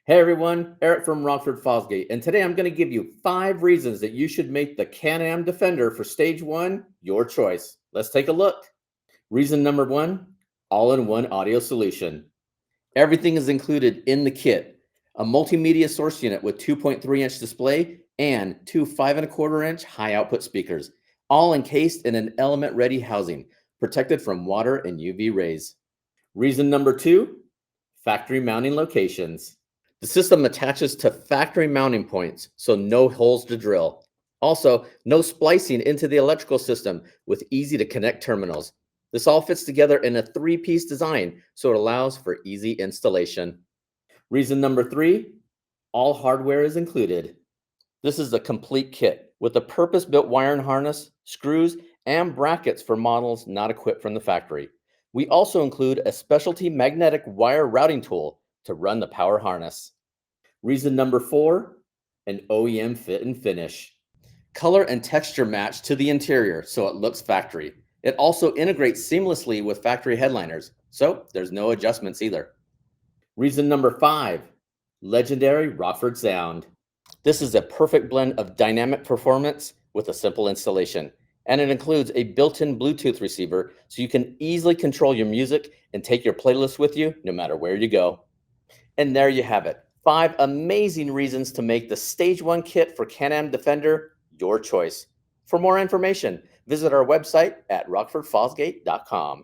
Hey everyone, Eric from Rockford Fosgate, and today I'm going to give you 5 reasons that you should make the Can-Am Defender for Stage 1 your choice. Let's take a look. Reason number 1, all-in-one audio solution. Everything is included in the kit. A multimedia source unit with 2.3-inch display and two 5.25-inch high-output speakers, all encased in an element-ready housing, protected from water and UV rays. Reason number 2, factory mounting locations. The system attaches to factory mounting points, so no holes to drill. Also, no splicing into the electrical system with easy to connect terminals. This all fits together in a 3-piece design, so it allows for easy installation. Reason number 3, all hardware is included. This is a complete kit with a purpose-built wiring harness, screws, and brackets for models not equipped from the factory. We also include a specialty magnetic wire routing tool to run the power harness. Reason number 4, an OEM fit and finish. Color and texture match to the interior so it looks factory. It also integrates seamlessly with factory headliners, so there's no adjustments either. Reason number 5, legendary Rockford sound. This is a perfect blend of dynamic performance with a simple installation, and it includes a built-in Bluetooth receiver so you can easily control your music and take your playlist with you no matter where you go. And there you have it, 5 amazing reasons to make the Stage 1 kit for Can-Am Defender your choice. For more information, visit our website at rockfordfosgate.com.